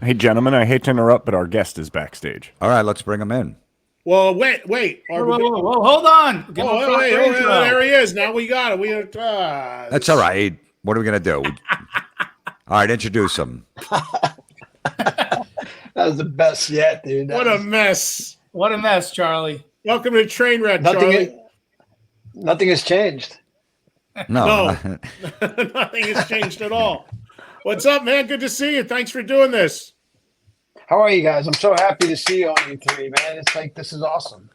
Hey, gentlemen, I hate to interrupt, but our guest is backstage. All right, let's bring him in. Well, wait. Are Whoa, we? whoa, whoa, whoa, hold on. Give him a proper intro. There he is. Now we got it. That's all right. What are we going to do? All right, introduce him. That was the best yet, dude. What a mess. What a mess, Charlie. Welcome to Trainwreck, Charlie. Nothing has changed. No. Nothing has changed at all. What's up, man? Good to see you. Thanks for doing this. How are you guys? I'm so happy to see you all you three, man. It's like, this is awesome.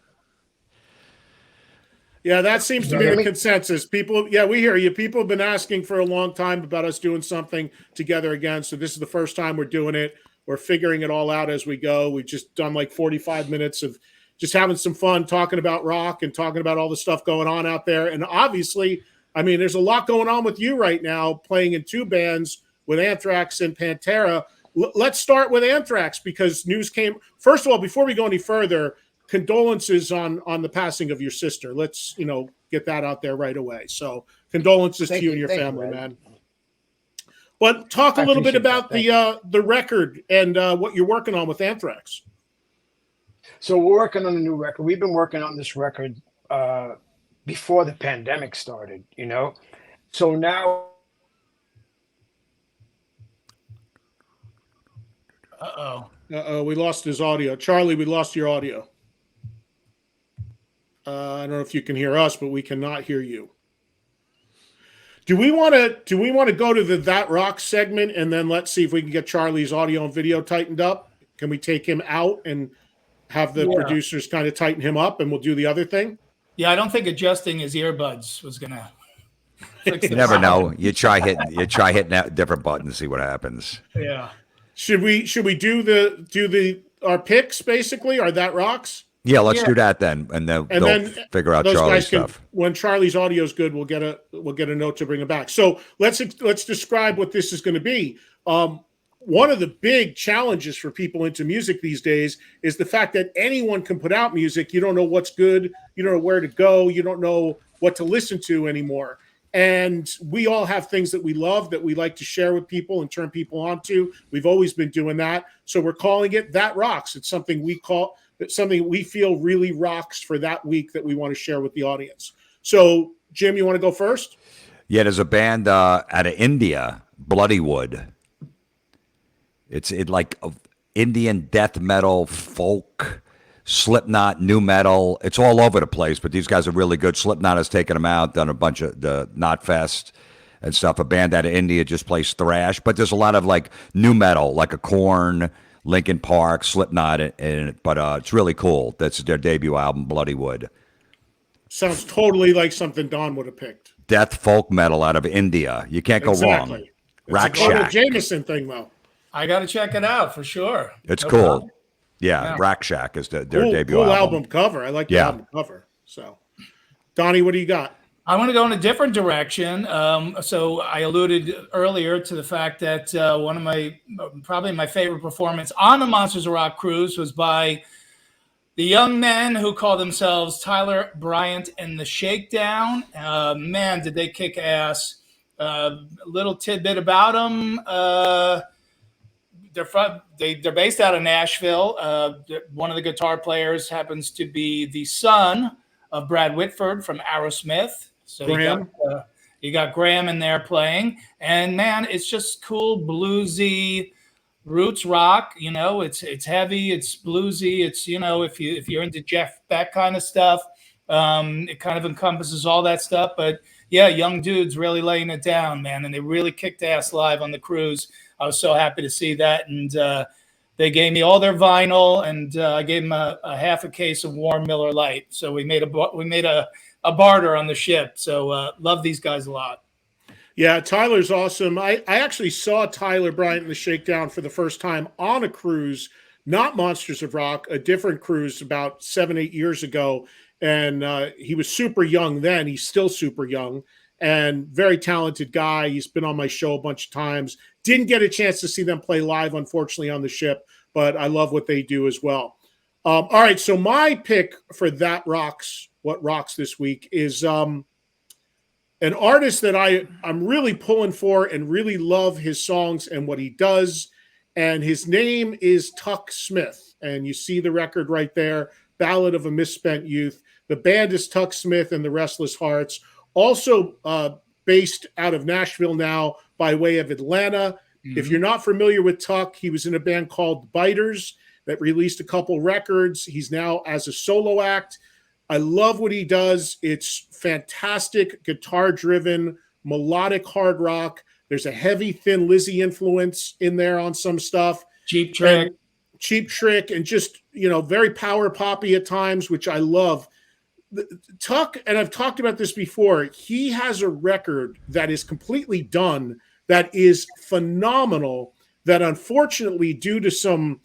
Yeah, that seems to be the consensus. People, yeah, we hear you. People have been asking for a long time about us doing something together again. So this is the first time we're doing it. We're figuring it all out as we go. We've just done like 45 minutes of just having some fun talking about rock and talking about all the stuff going on out there. And obviously, I mean, there's a lot going on with you right now, playing in two bands with Anthrax and Pantera. Let's start with Anthrax because news came. First of all, before we go any further, condolences on the passing of your sister. Let's, get that out there right away. So condolences to you and your family, man. But talk a little bit about the record and what you're working on with Anthrax. So we're working on a new record. We've been working on this record before the pandemic started, So now. Uh-oh, we lost his audio. Charlie, we lost your audio. I don't know if you can hear us, but we cannot hear you. Do we want to go to the That Rock segment and then let's see if we can get Charlie's audio and video tightened up? Can we take him out and have the producers kind of tighten him up and we'll do the other thing? Yeah, I don't think adjusting his earbuds was gonna fix You never know. You try hitting different buttons, see what happens. Yeah. Should we do our picks basically? Are That Rocks? Yeah, let's do that then, and they'll figure out Charlie's stuff. When Charlie's audio is good, we'll get a note to bring him back. So let's describe what this is going to be. One of the big challenges for people into music these days is the fact that anyone can put out music. You don't know what's good. You don't know where to go. You don't know what to listen to anymore. And we all have things that we love that we like to share with people and turn people on to. We've always been doing that. So we're calling it That Rocks. It's something something we feel really rocks for that week that we want to share with the audience. So, Jim, you want to go first? Yeah, there's a band out of India, Bloodywood. It's like Indian death metal, folk, Slipknot, new metal. It's all over the place, but these guys are really good. Slipknot has taken them out, done a bunch of the Knotfest and stuff. A band out of India just plays thrash, but there's a lot of like new metal, like a Korn, Linkin Park, Slipknot in it. But it's really cool. That's their debut album, Bloodywood. Sounds totally like something Don would have picked. Death folk metal out of India. You can't go wrong. Rack Shack. It's a Jameson thing, though. I got to check it out for sure. It's cool. Yeah, Rack Shack is their debut album. album Cover. I like the album cover. So, Donnie, what do you got? I want to go in a different direction. So I alluded earlier to the fact that one of probably my favorite performance on the Monsters of Rock cruise was by the young men who call themselves Tyler Bryant and the Shakedown. Man, did they kick ass. A little tidbit about them. They're based out of Nashville. One of the guitar players happens to be the son of Brad Whitford from Aerosmith. So you got Graham in there playing, and man, it's just cool bluesy roots rock. It's heavy, it's bluesy. It's if you're into Jeff Beck kind of stuff, it kind of encompasses all that stuff. But yeah, young dudes really laying it down, man, and they really kicked ass live on the cruise. I was so happy to see that, and they gave me all their vinyl, and I gave them a half a case of warm Miller Lite. So we made a barter on the ship. So love these guys a lot. Yeah, Tyler's awesome. I actually saw Tyler Bryant and the Shakedown for the first time on a cruise, not Monsters of Rock, a different cruise about 7-8 years ago. And he was super young then. He's still super young and very talented guy. He's been on my show a bunch of times. Didn't get a chance to see them play live, unfortunately, on the ship, but I love what they do as well. All right, so my pick for That Rocks, what rocks this week is an artist that I'm really pulling for and really love his songs and what he does. and his name is Tuck Smith. And you see the record right there, Ballad of a Misspent Youth. The band is Tuck Smith and the Restless Hearts, also based out of Nashville now by way of Atlanta. Mm-hmm. If you're not familiar with Tuck, he was in a band called Biters that released a couple records. He's now as a solo act. I love what he does. It's fantastic, guitar-driven, melodic hard rock. There's a heavy Thin Lizzy influence in there on some stuff. Cheap Trick, and just, very power poppy at times, which I love. Tuck, and I've talked about this before, he has a record that is completely done that is phenomenal, that unfortunately, due to some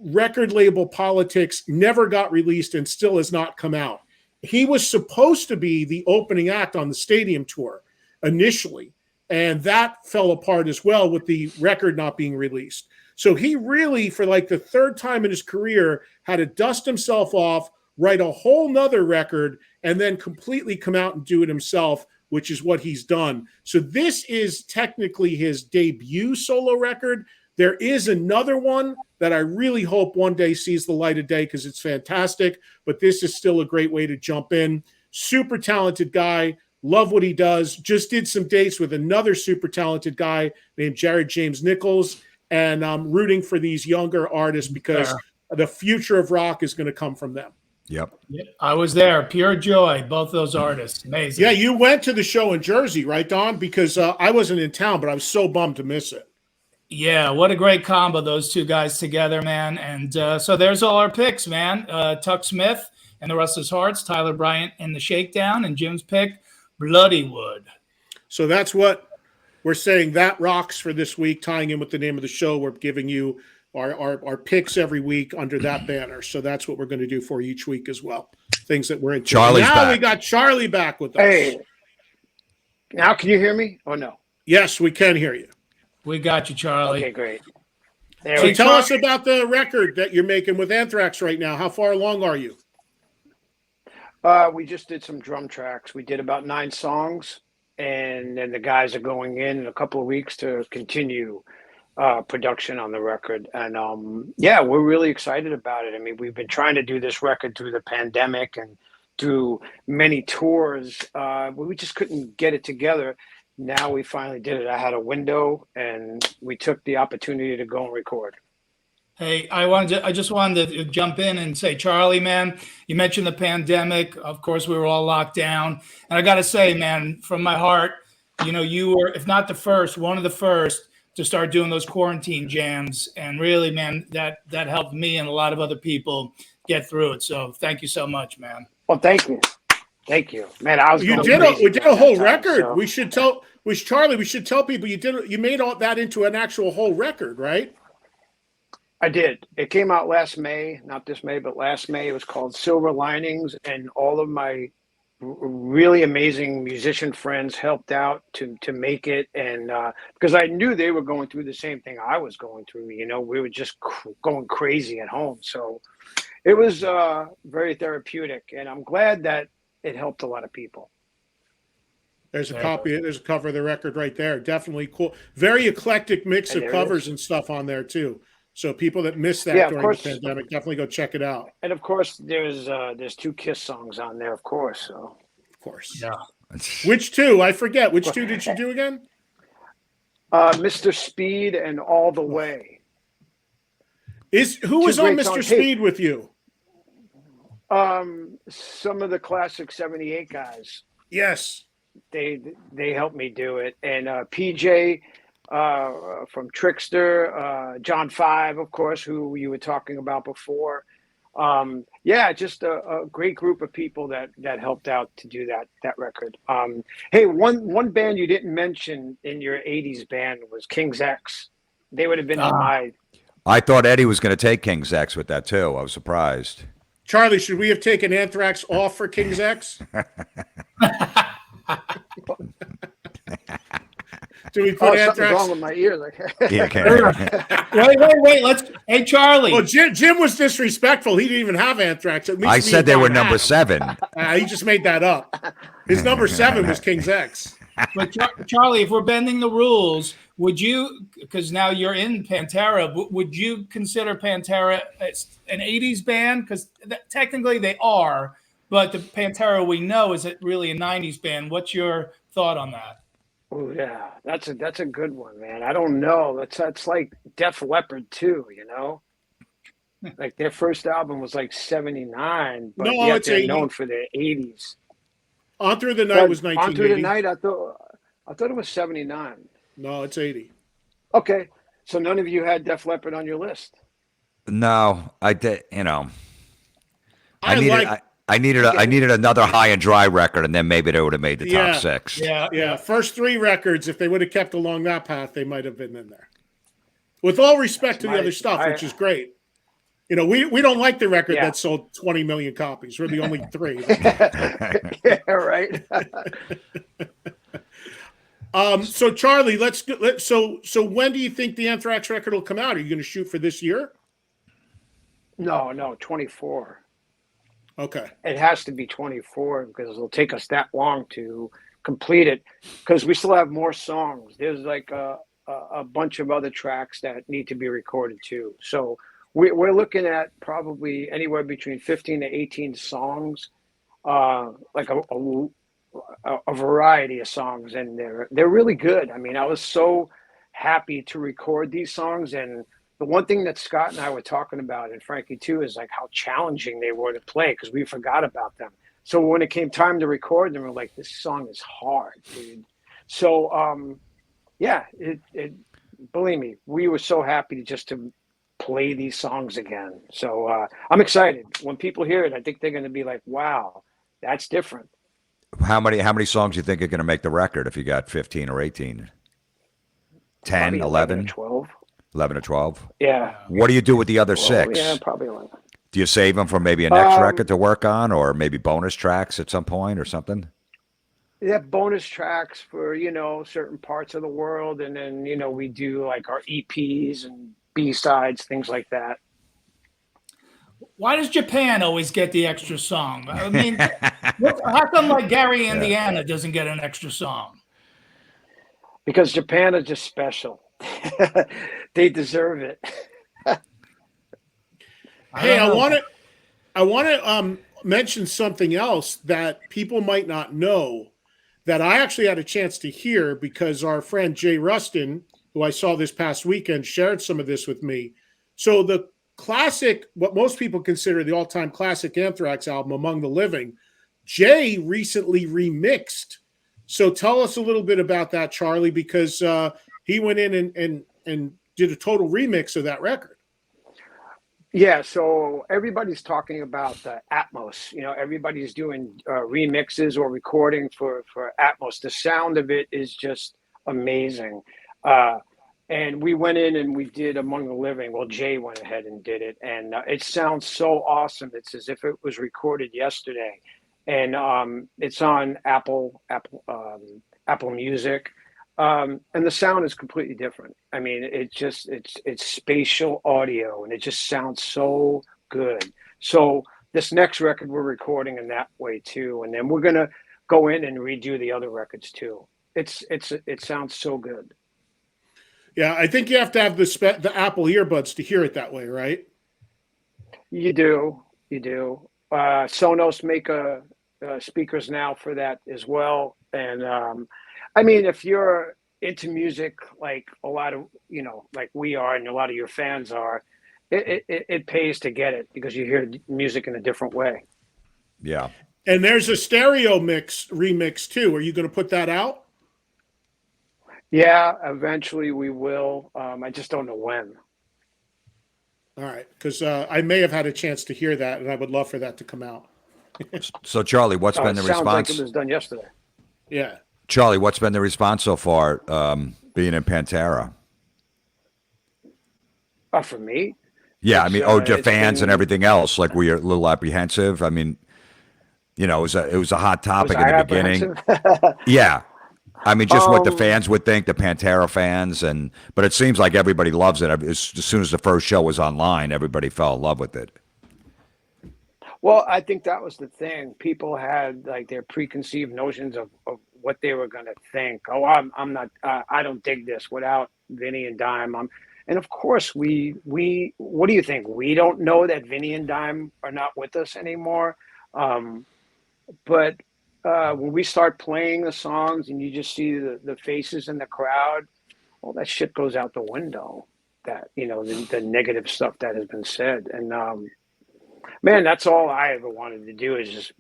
record label politics, never got released and still has not come out. He was supposed to be the opening act on the stadium tour initially, and that fell apart as well with the record not being released. So he really, for like the third time in his career, had to dust himself off, write a whole nother record, and then completely come out and do it himself, which is what he's done. So this is technically his debut solo record. There is another one that I really hope one day sees the light of day because it's fantastic, but this is still a great way to jump in. Super talented guy. Love what he does. Just did some dates with another super talented guy named Jared James Nichols, and I'm rooting for these younger artists because the future of rock is going to come from them. Yep. I was there. Pure joy. Both those artists. Amazing. Yeah, you went to the show in Jersey, right, Don? Because I wasn't in town, but I was so bummed to miss it. Yeah, what a great combo, those two guys together, man. And so there's all our picks, man. Tuck Smith and the Restless Hearts, Tyler Bryant and the Shakedown, and Jim's pick, Bloody Wood. So that's what we're saying. That rocks for this week, tying in with the name of the show. We're giving you our picks every week under that banner. So that's what we're going to do for each week as well. Things that we're into. Charlie's now back. We got Charlie back with us. Hey, now can you hear me or no? Yes, we can hear you. We got you, Charlie. Okay, great. So tell us about the record that you're making with Anthrax right now. How far along are you? We just did some drum tracks. We did about 9 songs, and then the guys are going in a couple of weeks to continue production on the record. And we're really excited about it. I mean, we've been trying to do this record through the pandemic and through many tours. We just couldn't get it together. Now we finally did it. I had a window, and we took the opportunity to go and record. Hey, I just wanted to jump in and say, Charlie, man, you mentioned the pandemic. Of course, we were all locked down. And I got to say, man, from my heart, you were, if not the first, one of the first to start doing those quarantine jams. And really, man, that helped me and a lot of other people get through it. So thank you so much, man. Well, thank you. Thank you, man. We did a whole record. So. We should tell people you made all that into an actual whole record, right? I did. It came out last May, not this May, but last May. It was called Silver Linings, and all of my really amazing musician friends helped out to make it, and because I knew they were going through the same thing I was going through. We were just going crazy at home, so it was very therapeutic, and I'm glad that it helped a lot of people. There's a copy. There's a cover of the record right there. Definitely cool. Very eclectic mix of covers and stuff on there too. So people that missed that during the pandemic, definitely go check it out. And of course, there's 2 Kiss songs on there, of course. So. Of course. Yeah. Which 2? I forget. Which 2 did you do again? Mr. Speed and All the Way. Who was on Mr. Speed with you? Some of the classic 78 guys. Yes. They helped me do it. And PJ from Trickster, John 5, of course, who you were talking about before. Just a great group of people that helped out to do that record. Hey, one band you didn't mention in your 80s band was King's X. They would have been on my... I thought Eddie was going to take King's X with that too. I was surprised. Charlie, should we have taken Anthrax off for King's X? Do we put Anthrax? Wrong with my ears. Wait. Hey, Charlie. Well, Jim was disrespectful. He didn't even have Anthrax. I said they were number 7. He just made that up. His number 7 was King's X. But Charlie, if we're bending the rules, would you, because now you're in Pantera, would you consider Pantera an 80s band? Because technically they are, but the Pantera we know is really a 90s band. What's your thought on that? Oh yeah, that's a good one, man. I don't know. That's like Def Leppard too, you know. Like their first album was like '79, but No, yet it's they're 80. known for their '80s. On Through the Night was On 1980. Through the Night, I thought it was '79. No, it's 80. Okay, so none of you had Def Leppard on your list. No, I did. You know, I needed another High and Dry record, and then maybe they would have made the top 6. Yeah. First 3 records, if they would have kept along that path, they might have been in there. With all respect to the other stuff, which is great. You know, we don't like the record that sold 20 million copies. We're the only 3. Yeah, right. So Charlie, so when do you think the Anthrax record will come out? Are you going to shoot for this year? No, 24. Okay. It has to be 24 because it'll take us that long to complete it because we still have more songs. There's like a bunch of other tracks that need to be recorded too. So we're looking at probably anywhere between 15 to 18 songs, like a variety of songs, and they're really good. I mean, I was so happy to record these songs, and the one thing that Scott and I were talking about, and Frankie too, is like how challenging they were to play because we forgot about them. So when it came time to record them, we're like, this song is hard, dude. So it believe me, we were so happy to play these songs again. So I'm excited. When people hear it, I think they're going to be like, wow, that's different. How many songs do you think are going to make the record if you got 15 or 18? 10, Probably 11? or 12. 11 or 12? Yeah. What do you do with the other 6? Yeah, probably 11. Do you save them for maybe a next record to work on, or maybe bonus tracks at some point or something? Yeah, bonus tracks for, certain parts of the world. And then, we do like our EPs and B-sides, things like that. Why does Japan always get the extra song? I mean, how come like Gary, Indiana doesn't get an extra song? Because Japan is just special. They deserve it. Hey, I want to mention something else that people might not know that I actually had a chance to hear because our friend Jay Rustin, who I saw this past weekend, shared some of this with me. So the classic, what most people consider the all-time classic Anthrax album, Among the Living, Jay recently remixed. So tell us a little bit about that, Charlie, because he went in and did a total remix of that record. Yeah, so everybody's talking about the Atmos. Everybody's doing remixes or recording for Atmos. The sound of it is just amazing. And we went in and we did Among the Living. Well, Jay went ahead and did it, and it sounds so awesome. It's as if it was recorded yesterday, and it's on Apple Music. And the sound is completely different. I mean, it's spatial audio, and it just sounds so good. So this next record we're recording in that way too, and then we're gonna go in and redo the other records too. It sounds so good. Yeah, I think you have to have the Apple earbuds to hear it that way, right? You do. Sonos make speakers now for that as well, and I mean, if you're into music like a lot of, like we are and a lot of your fans are, it pays to get it because you hear music in a different way. Yeah. And there's a stereo remix too. Are you going to put that out? Yeah, eventually we will. I just don't know when. All right, because I may have had a chance to hear that, and I would love for that to come out. So, Charlie, what's been the response? Sounds like it was done yesterday. Yeah. Charlie, what's been the response so far being in Pantera? For me? Yeah, I mean, to fans and everything else. Like, were you a little apprehensive? I mean, it was a hot topic in the beginning. Yeah. I mean, just what the fans would think, the Pantera fans, but it seems like everybody loves it. As soon as the first show was online, everybody fell in love with it. Well, I think that was the thing. People had like their preconceived notions of what they were going to think. Oh, I'm not. I don't dig this without Vinny and Dime. And of course, we. What do you think? We don't know that Vinny and Dime are not with us anymore. Um, but when we start playing the songs and you just see the faces in the crowd, all that shit goes out the window. That the negative stuff that has been said, and man, that's all I ever wanted to do is just,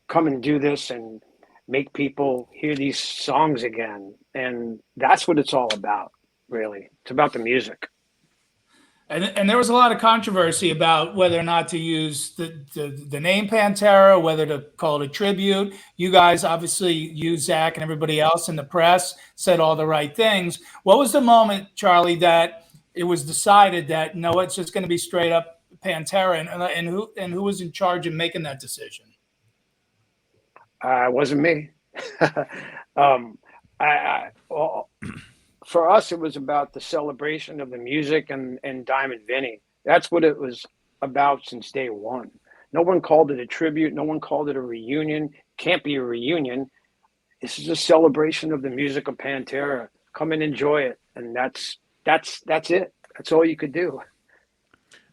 come and do this and make people hear these songs again. And that's what it's all about, really. It's about the music. And there was a lot of controversy about whether or not to use the name Pantera, whether to call it a tribute. You guys, obviously, you, Zach, and everybody else in the press said all the right things. What was the moment, Charlie, that it was decided that, no, it's just going to be straight up Pantera, and who was in charge of making that decision? It wasn't me. Well, for us, it was about the celebration of the music and Diamond Vinny. That's what it was about since day one. No one called it a tribute. No one called it a reunion. Can't be a reunion. This is a celebration of the music of Pantera. Come and enjoy it, and that's it. That's all you could do.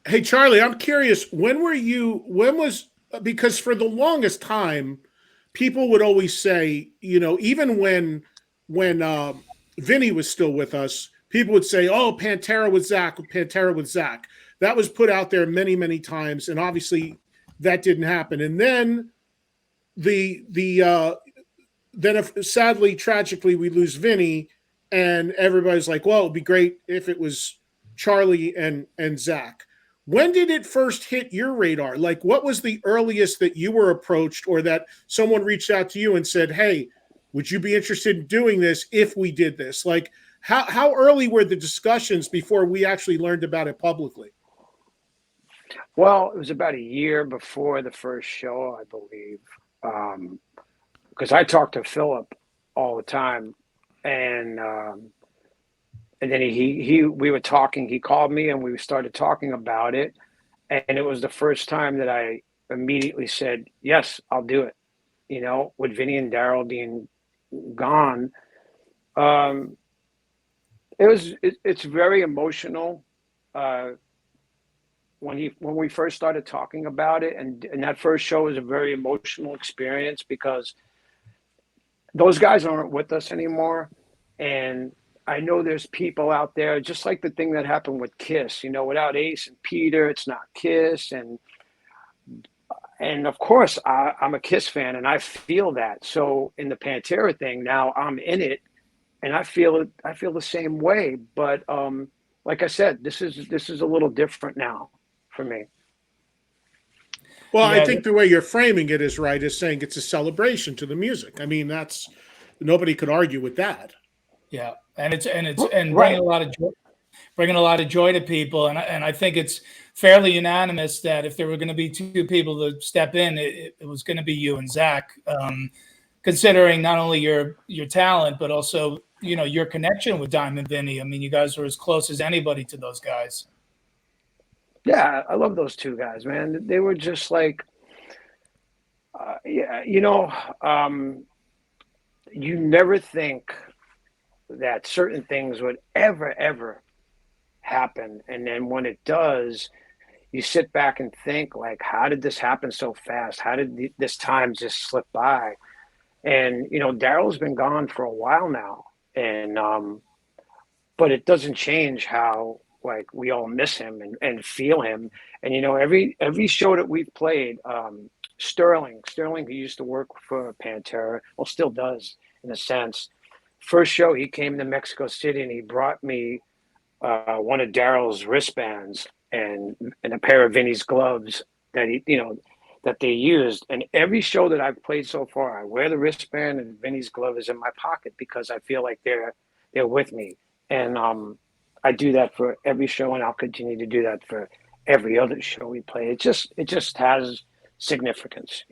Hey, Charlie, I'm curious. Because for the longest time, people would always say, even when Vinny was still with us, people would say, "Oh, Pantera with Zach, Pantera with Zach." That was put out there many, many times, and obviously that didn't happen. And then sadly, tragically, we lose Vinny, and everybody's like, "Well, it'd be great if it was Charlie and Zach." When did it first hit your radar? Like, what was the earliest that you were approached or that someone reached out to you and said, "Hey, would you be interested in doing this if we did this?" Like, how early were the discussions before we actually learned about it publicly? Well, it was about a year before the first show, I believe, because I talked to Philip all the time, and then we were talking. He called me, and we started talking about it, and it was the first time that I immediately said, "Yes, I'll do it." With Vinny and Daryl being gone, it's very emotional. When we first started talking about it, and that first show was a very emotional experience because those guys aren't with us anymore, and I know there's people out there just like the thing that happened with Kiss. Without Ace and Peter, it's not Kiss, and of course I'm a Kiss fan, and I feel that. So in the Pantera thing, now I'm in it, and I feel it. I feel the same way, but like I said, this is a little different now for me. Well, I think the way you're framing it is right, is saying it's a celebration to the music. I mean, nobody could argue with that. Yeah, and Right. bringing a lot of joy to people, and I think it's fairly unanimous that if there were going to be two people to step in, it was going to be you and Zach, considering not only your talent but also your connection with Diamond Vinny. I mean, you guys were as close as anybody to those guys. Yeah, I love those two guys, man. They were just like, you never think that certain things would ever happen. And then when it does, you sit back and think, like, how did this happen so fast? How did this time just slip by? And, Daryl's been gone for a while now. And, but it doesn't change how, like, we all miss him and feel him. And, every show that we've played, Sterling, who used to work for Pantera, well, still does in a sense. First show, he came to Mexico City and he brought me one of Daryl's wristbands and a pair of Vinny's gloves that that they used. And every show that I've played so far, I wear the wristband and Vinny's glove is in my pocket because I feel like they're with me. And I do that for every show, and I'll continue to do that for every other show we play. It just has significance.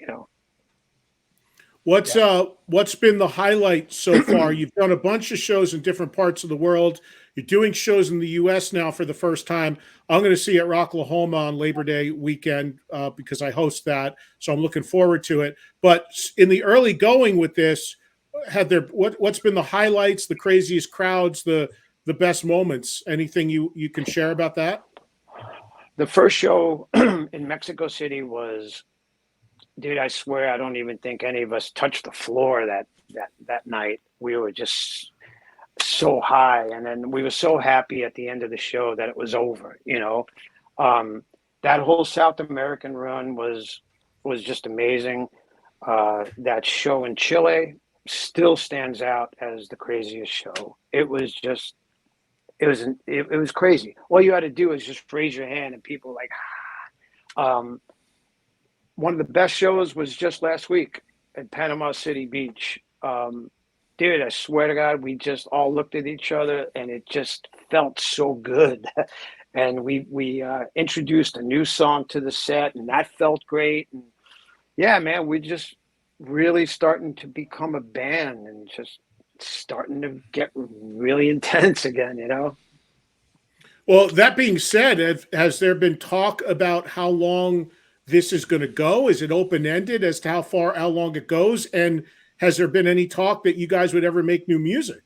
What's been the highlight so far? You've done a bunch of shows in different parts of the world. You're doing shows in the U.S. now for the first time. I'm going to see you at Rocklahoma on Labor Day weekend because I host that, so I'm looking forward to it. But in the early going with this, what's been the highlights, the craziest crowds, the best moments? Anything you can share about that? The first show in Mexico City was, dude, I swear I don't even think any of us touched the floor that night. We were just so high, and then we were so happy at the end of the show that it was over. That whole South American run was just amazing. That show in Chile still stands out as the craziest show. It was crazy. All you had to do is just raise your hand and people were like, one of the best shows was just last week at Panama City Beach. Dude, I swear to God, we just all looked at each other and it just felt so good. And we introduced a new song to the set, and that felt great. And yeah, man, we just really starting to become a band and just starting to get really intense again, Well, that being said, has there been talk about how long this is going to go? Is it open-ended as to how long it goes? And has there been any talk that you guys would ever make new music?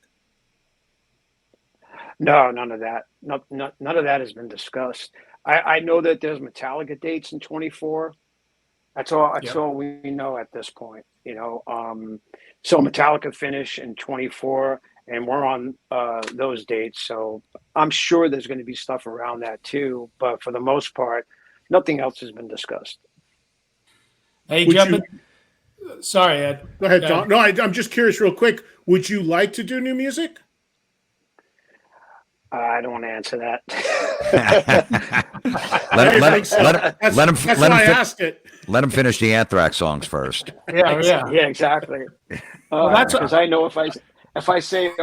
No, none of that. None of that has been discussed. I know that there's Metallica dates in 24. That's all we know at this point, So Metallica finish in 24, and we're on those dates. So I'm sure there's going to be stuff around that too. But for the most part, nothing else has been discussed. Hey, sorry, Ed. Go ahead, Don. No, I'm just curious real quick. Would you like to do new music? I don't want to answer that. Let him finish the Anthrax songs first. Yeah, exactly. Because I know if I say,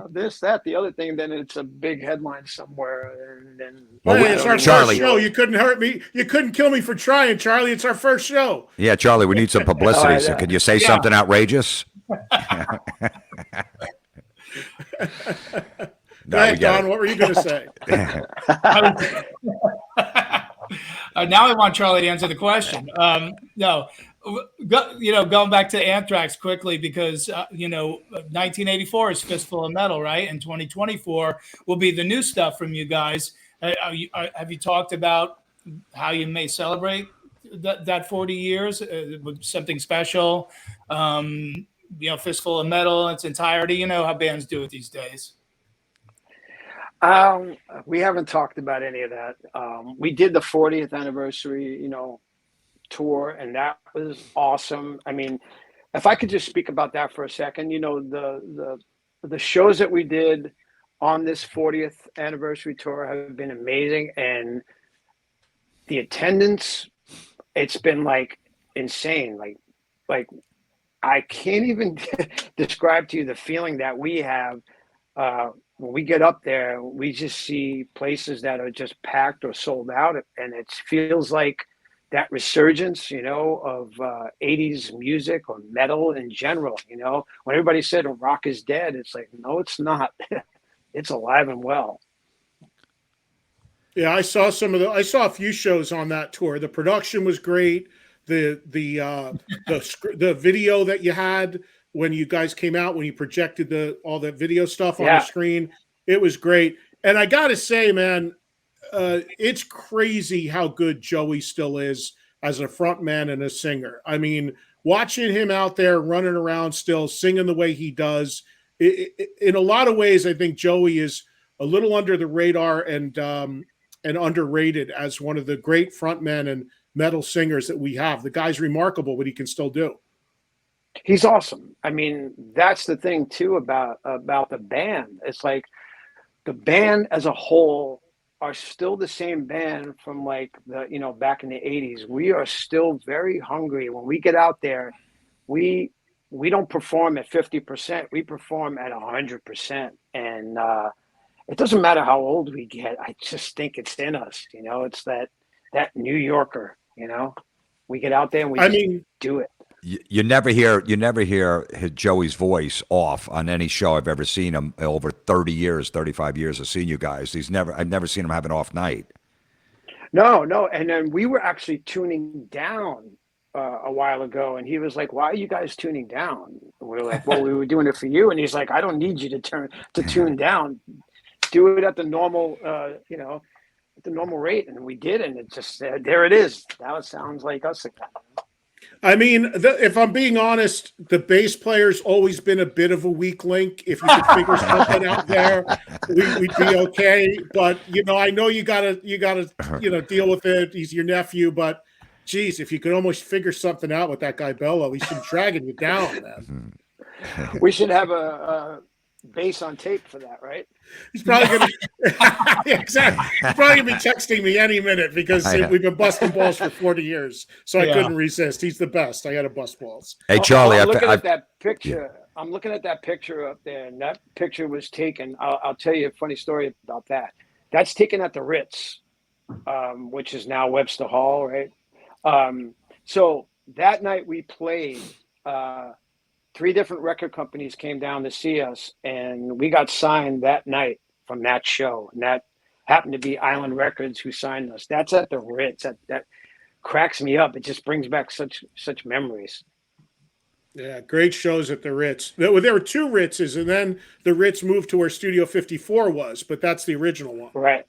this, that, the other thing, then it's a big headline somewhere. And then it's our Charlie. First show. You couldn't hurt me. You couldn't kill me for trying, Charlie. It's our first show. Yeah, Charlie, we need some publicity. So could you say something outrageous? Go ahead, Don. What were you going to say? Now I want Charlie to answer the question. Going back to Anthrax quickly, because 1984 is Fistful of Metal, right? And 2024 will be the new stuff from you guys. Have you talked about how you may celebrate that 40 years with something special? Fistful of Metal in its entirety. You know how bands do it these days. We haven't talked about any of that. We did the 40th anniversary, tour, and that was awesome. I mean, if I could just speak about that for a second, the shows that we did on this 40th anniversary tour have been amazing, and the attendance, it's been like insane. Like I can't even describe to you the feeling that we have. When we get up there, we just see places that are just packed or sold out, and it feels like that resurgence, of 80s music or metal in general. When everybody said rock is dead, it's like, no, it's not. It's alive and well. Yeah, I saw a few shows on that tour. The production was great. The video that you had when you guys came out, when you projected all the video stuff on the screen, it was great. And I got to say, man, it's crazy how good Joey still is as a frontman and a singer. I mean, watching him out there running around still singing the way he does, in a lot of ways, I think Joey is a little under the radar and underrated as one of the great frontmen and metal singers that we have. The guy's remarkable what he can still do. He's awesome. I mean, that's the thing too about the band. It's like the band as a whole are still the same band from like back in the 80s. We are still very hungry. When we get out there, we don't perform at 50%. We perform at 100%. And it doesn't matter how old we get. I just think it's in us. It's that New Yorker. We get out there and we do it. You never hear Joey's voice off on any show I've ever seen him over 30 years, 35 years of seeing you guys. I've never seen him have an off night. No. And then we were actually tuning down a while ago, and he was like, "Why are you guys tuning down?" And we were like, "Well, we were doing it for you." And he's like, "I don't need you to tune down. Do it at the normal, at the normal rate." And we did, and it just there it is. Now it sounds like us again. I mean, if I'm being honest, the bass player's always been a bit of a weak link. If you could figure something out there, we'd be okay. But I know you gotta deal with it. He's your nephew, but geez, if you could almost figure something out with that guy Bello, he's been dragging you down, man. We should have a bass on tape for that, right? He's probably gonna exactly. He's probably gonna be texting me any minute because we've been busting balls for 40 years. So I couldn't resist. He's the best. I got to bust balls. Hey Charlie, I'm looking at that picture. I'm looking at that picture up there, and that picture was taken. I'll tell you a funny story about that. That's taken at the Ritz, which is now Webster Hall, right? So that night we played. 3 different record companies came down to see us, and we got signed that night from that show. And that happened to be Island Records who signed us. That's at the Ritz. That cracks me up. It just brings back such memories. Yeah, great shows at the Ritz. There were 2 Ritzes, and then the Ritz moved to where Studio 54 was, but that's the original one. Right.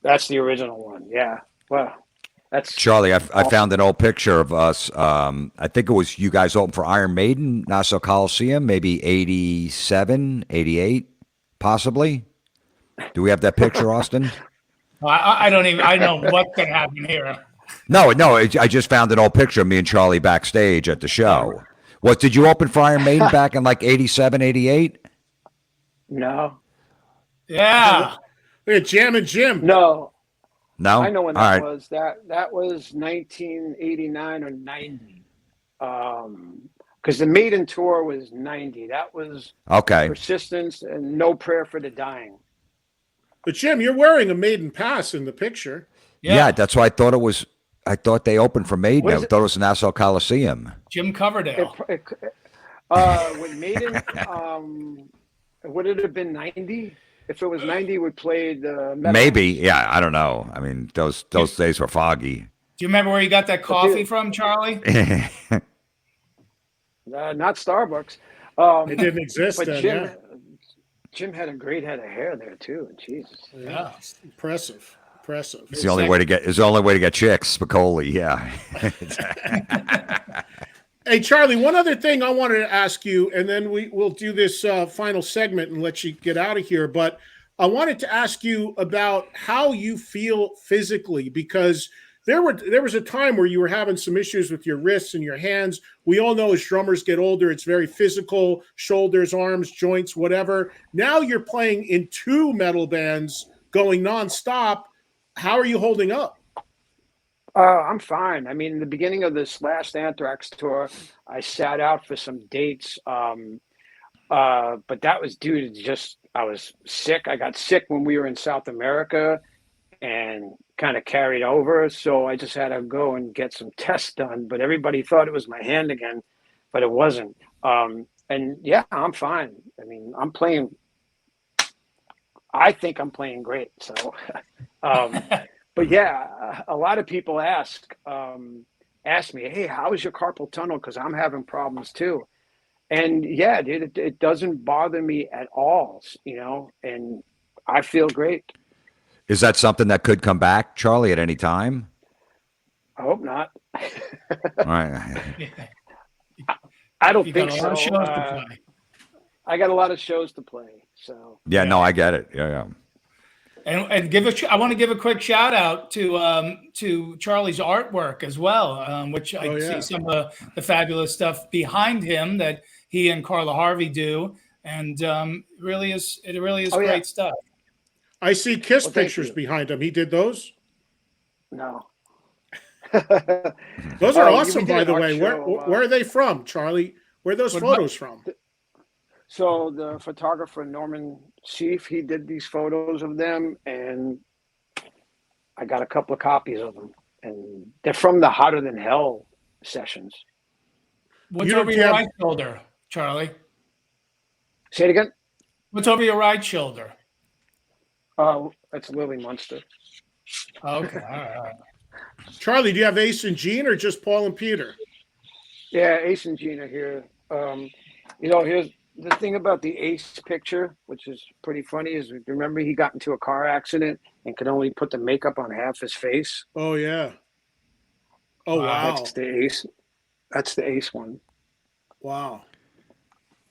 That's the original one. Yeah. Well, that's Charlie, I found an old picture of us. I think it was you guys opened for Iron Maiden, Nassau Coliseum, maybe 87, 88, possibly. Do we have that picture, Austin? I don't even. I know what's going to happen here. No. I just found an old picture of me and Charlie backstage at the show. Did you open for Iron Maiden back in like 87, 88? No. Yeah. Look at Jam and Jim. No. No? I know when All that right. was. That was 1989 or 90. Because the Maiden tour was 90. That was Okay. Persistence and No Prayer for the Dying. But Jim, you're wearing a Maiden pass in the picture. Yeah, that's why I thought it was. I thought they opened for Maiden. I thought it was Nassau Coliseum. Jim Coverdale. With Maiden, would it have been 90? If it was 90, we played Metal. Maybe. Yeah, I don't know. I mean, those days were foggy. Do you remember where you got that coffee from, Charlie? Not Starbucks. It didn't exist But then. Jim had a great head of hair there too. Jesus. Yeah. Impressive. It's the only way to get chicks, Spicoli. Yeah. Hey, Charlie, one other thing I wanted to ask you, and then we'll do this final segment and let you get out of here. But I wanted to ask you about how you feel physically, because there was a time where you were having some issues with your wrists and your hands. We all know as drummers get older, it's very physical, shoulders, arms, joints, whatever. Now you're playing in 2 metal bands going nonstop. How are you holding up? I'm fine. I mean, in the beginning of this last Anthrax tour, I sat out for some dates. But that was due to I was sick. I got sick when we were in South America and kind of carried over. So I just had to go and get some tests done. But everybody thought it was my hand again, but it wasn't. And yeah, I'm fine. I mean, I think I'm playing great. So, but yeah, a lot of people ask me, "Hey, how is your carpal tunnel?" Because I'm having problems too. And yeah, dude, it doesn't bother me at all, and I feel great. Is that something that could come back, Charlie, at any time? I hope not. All right. I don't think so. I got a lot of shows to play. So Yeah, no, I get it. Yeah. And I want to give a quick shout out to Charlie's artwork as well, which I see some of the fabulous stuff behind him that he and Carla Harvey do, and it really is great stuff. I see Kiss pictures behind him. He did those? No. Those are awesome, by the way. Where are they from, Charlie? Where are those photos from? So the photographer, Norman Seif, he did these photos of them, and I got a couple of copies of them. And they're from the Hotter Than Hell sessions. What's You don't over your have- right shoulder, Charlie? Say it again. What's over your right shoulder? That's Lily Munster. Okay, all right. Charlie, do you have Ace and Gene or just Paul and Peter? Yeah, Ace and Gene are here. Here's the thing about the Ace picture, which is pretty funny, is remember he got into a car accident and could only put the makeup on half his face. Oh yeah. Oh wow. That's the Ace. That's the Ace one. Wow.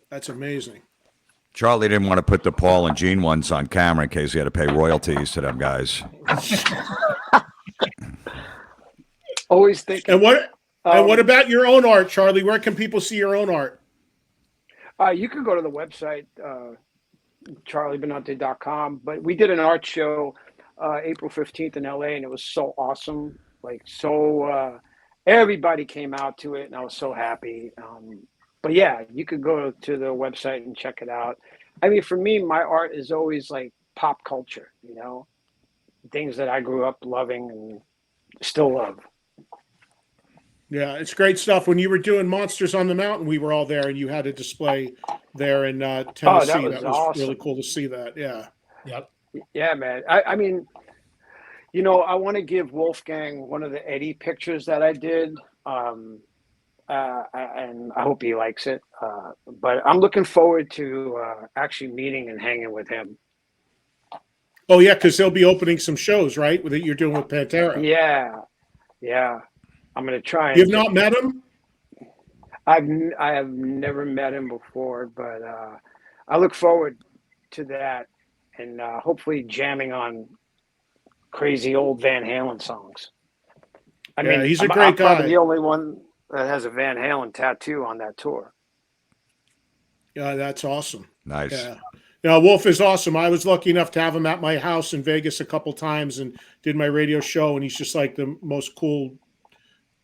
That's amazing. Charlie didn't want to put the Paul and Gene ones on camera in case he had to pay royalties to them guys. Always thinking. And what about your own art, Charlie? Where can people see your own art? You can go to the website, charliebenante.com. But we did an art show April 15th in LA, and it was so awesome. Everybody came out to it, and I was so happy. But yeah, you could go to the website and check it out. I mean, for me, my art is always like pop culture, things that I grew up loving and still love. Yeah, it's great stuff. When you were doing Monsters on the Mountain, we were all there, and you had a display there in Tennessee. that was awesome. Really cool to see that. Yeah. Yep. Yeah, man. I mean, I want to give Wolfgang one of the Eddie pictures that I did. And I hope he likes it. But I'm looking forward to actually meeting and hanging with him. Oh yeah, because they'll be opening some shows, right? That you're doing with Pantera. Yeah. I'm gonna try. You've not met him? I have never met him before, but I look forward to that, and hopefully jamming on crazy old Van Halen songs. I mean, he's a I'm great guy. probably the only one that has a Van Halen tattoo on that tour. Yeah, that's awesome. Nice. Yeah. Wolf is awesome. I was lucky enough to have him at my house in Vegas a couple times and did my radio show, and he's just like the most cool,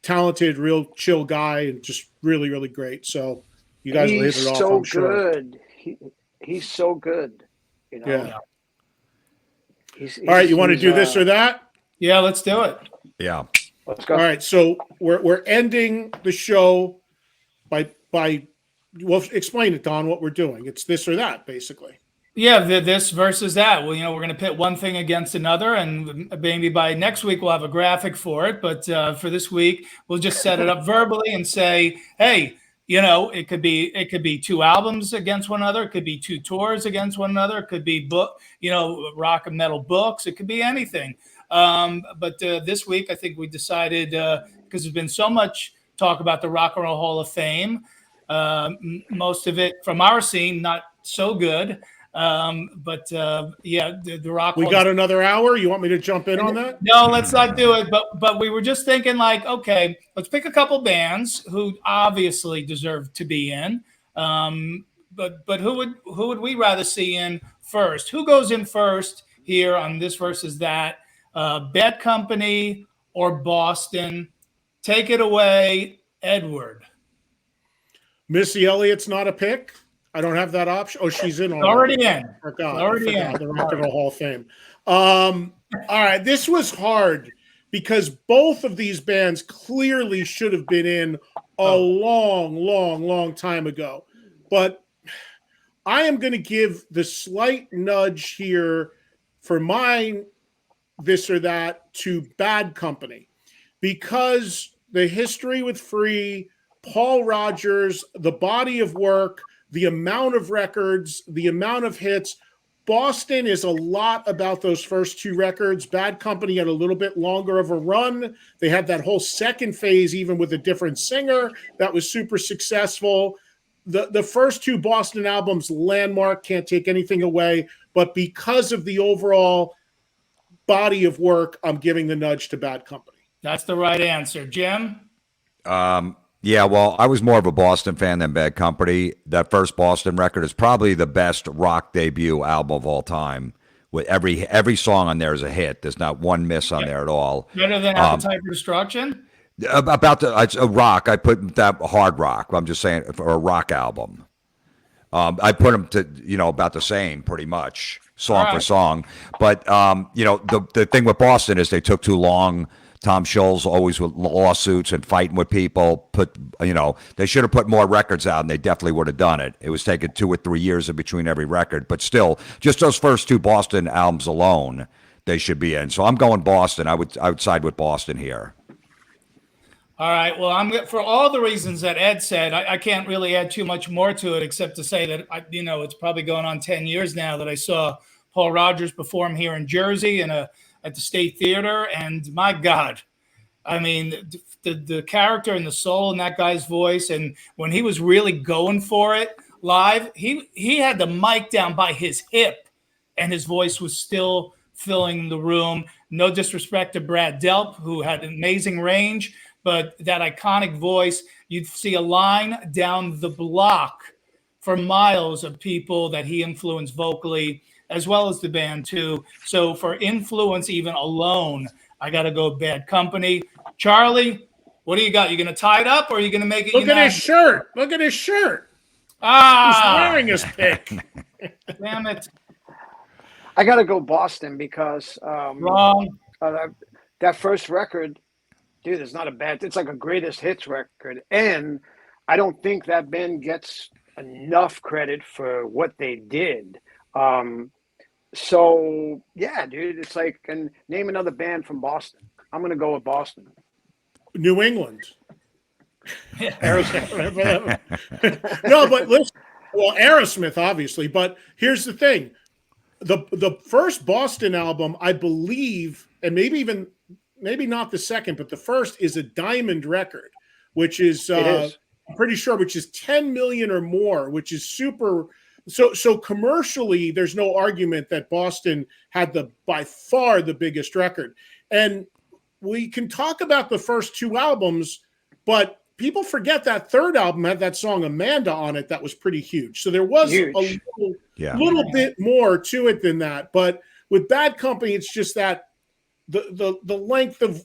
talented, real chill guy, and just really, really great. So you guys will hit it off. So I'm sure. good. He's so good. Yeah. He's, All right, you want to do this or that? Yeah, let's do it. Yeah. Let's go. All right, so we're ending the show by well, explain it, Don, what we're doing. It's this or that, basically. Yeah, this versus that. Well, we're going to pit one thing against another, and maybe by next week we'll have a graphic for it. But for this week, we'll just set it up verbally and say, hey, it could be two albums against one another. It could be two tours against one another. It could be rock and metal books. It could be anything. But this week, I think we decided, because there's been so much talk about the Rock and Roll Hall of Fame, most of it from our scene, not so good. The Rock. We got another hour. You want me to jump in on that? No, let's not do it. But we were just thinking, like, okay, let's pick a couple bands who obviously deserve to be in. But who would we rather see in first? Who goes in first here on this versus that? Bad Company or Boston? Take it away, Edward. Missy Elliott's not a pick. I don't have that option. Oh, she's in already in. Already in the Rock and Roll Hall of Fame. All right, this was hard because both of these bands clearly should have been in a long time ago. But I am going to give the slight nudge here for mine, this or that, to Bad Company, because the history with Free, Paul Rogers, the body of work, the amount of records, the amount of hits. Boston is a lot about those first two records. Bad Company had a little bit longer of a run. They had that whole second phase, even with a different singer, that was super successful. The first two Boston albums, landmark, can't take anything away. But because of the overall body of work, I'm giving the nudge to Bad Company. That's the right answer. Jim? Yeah, well, I was more of a Boston fan than Bad Company. That first Boston record is probably the best rock debut album of all time. With every song on there is a hit. There's not one miss on there at all. Better than Appetite for Destruction? It's a rock. I put that hard rock. I'm just saying for a rock album. I put them to about the same pretty much song for song. But the thing with Boston is they took too long Tom Scholl's always with lawsuits and fighting with people. They should have put more records out, and they definitely would have done it. It was taking 2 or 3 years in between every record, but still, just those first 2 Boston albums alone, they should be in. So I'm going Boston. I would side with Boston here. All right. Well, for all the reasons that Ed said, I can't really add too much more to it except to say that it's probably going on 10 years now that I saw Paul Rodgers perform here in Jersey at the State Theater, and my God, I mean, the character and the soul in that guy's voice, and when he was really going for it live, he had the mic down by his hip, and his voice was still filling the room. No disrespect to Brad Delp, who had amazing range, but that iconic voice, you'd see a line down the block for miles of people that he influenced vocally, as well as the band too. So for influence even alone, I got to go Bad Company. Charlie, what do you got? You going to tie it up, or are you going to make it? Look at his shirt. Look at his shirt. He's wearing his pick. Damn it. I got to go Boston because Wrong. That first record, dude, it's not a bad. It's like a greatest hits record, and I don't think that band gets enough credit for what they did. So yeah, dude, it's like, and name another band from Boston. I'm gonna go with Boston. New England. Aerosmith. No, but listen. Well, Aerosmith, obviously. But here's the thing: the first Boston album, I believe, and maybe not the second, but the first is a diamond record, which is I'm pretty sure, which is 10 million or more, which is super. So commercially, there's no argument that Boston had by far the biggest record. And we can talk about the first 2 albums, but people forget that third album had that song Amanda on it that was pretty huge. So there was a little bit more to it than that. But with Bad Company, it's just that the length of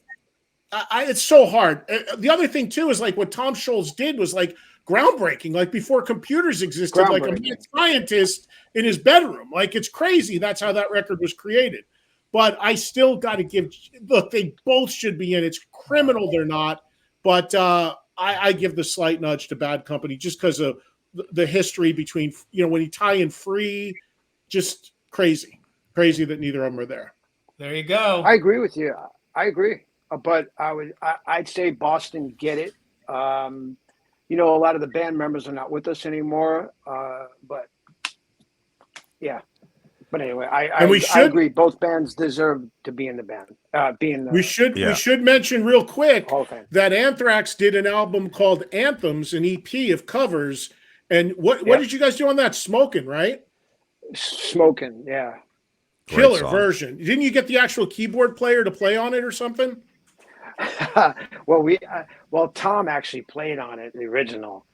it's so hard. The other thing too is like what Tom Scholz did was like groundbreaking, like before computers existed, like a mad scientist in his bedroom. Like it's crazy. That's how that record was created. But I still got to look, they both should be in. It's criminal they're not. But I give the slight nudge to Bad Company just because of the history between, when you tie in Free, just crazy that neither of them are there. There you go. I agree with you. I agree. But I'd say Boston get it. A lot of the band members are not with us anymore. But yeah. But anyway, I agree. Both bands deserve to be in the band. We should mention real quick that Anthrax did an album called Anthems, an EP of covers. And what did you guys do on that? Smoking, right? Smoking, yeah. Killer version. Didn't you get the actual keyboard player to play on it or something? Well, Tom actually played on it, the original,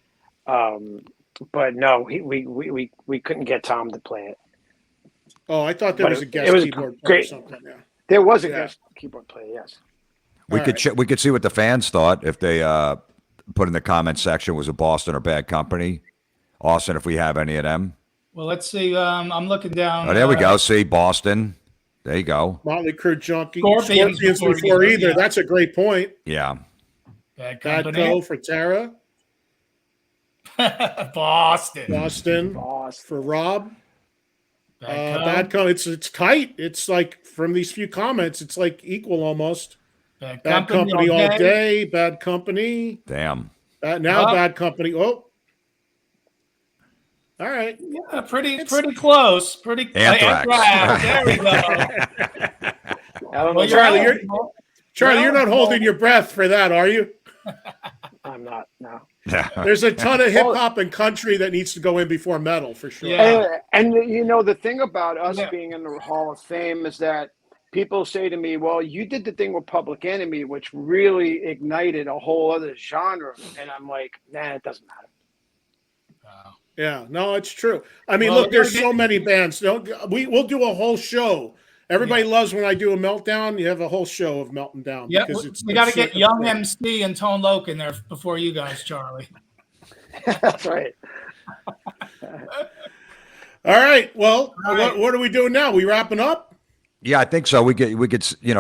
but no, we couldn't get Tom to play it. Oh, I thought there was a guest keyboard player or something. Yeah. There was a guest keyboard player. Yes. We could see what the fans thought if they put in the comment section was a Boston or Bad Company. Austin, if we have any of them. Well, let's see. I'm looking down. Oh, there we go. See Boston. There you go. Motley Crue, Junkie, Scorpions before either. Yeah. That's a great point. Yeah. Bad Go for Tara. Boston for Rob. Bad Company. It's tight. It's like from these few comments, it's like equal almost. Bad Company all day. Bad Company. Damn. Bad Company. Oh. All right. Yeah, pretty close. Pretty Anthrax. There we go. I don't know, Charlie, you're not holding your breath for that, are you? I'm not. No. There's a ton of hip hop and country that needs to go in before metal for sure. Yeah. And the thing about us being in the Hall of Fame is that people say to me, "Well, you did the thing with Public Enemy, which really ignited a whole other genre," and I'm like, "Nah, it doesn't matter." Yeah, no, it's true. I mean, look, there's so many bands. We'll do a whole show. Everybody loves when I do a meltdown. You have a whole show of melting down. Yeah, we got to get Young MC and Tone Loc in there before you guys, Charlie. That's right. All right. Well, what are we doing now? We wrapping up? Yeah, I think so. We could,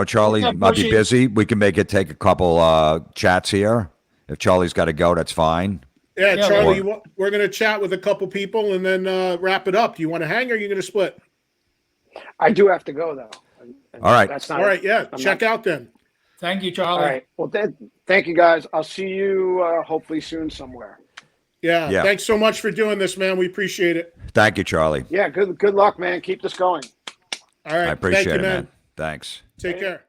Charlie Yeah, might be Bushy. busy. We can make it take a couple chats here. If Charlie's got to go, that's fine. Yeah, Yeah, Charlie, or- we're going to chat with a couple people and then wrap it up. Do you want to hang or are you going to split? I do have to go though. All right. That's not All right, yeah, I'm check out then. Thank you, All Charlie. right. Well, then, thank you guys. I'll see you hopefully soon somewhere. Yeah, Yeah. thanks so much for doing this, man. We appreciate it. Thank you, Charlie. Yeah. Good luck, man. Keep this going. All right, I appreciate thank you, it, man. man. Thanks. Take care.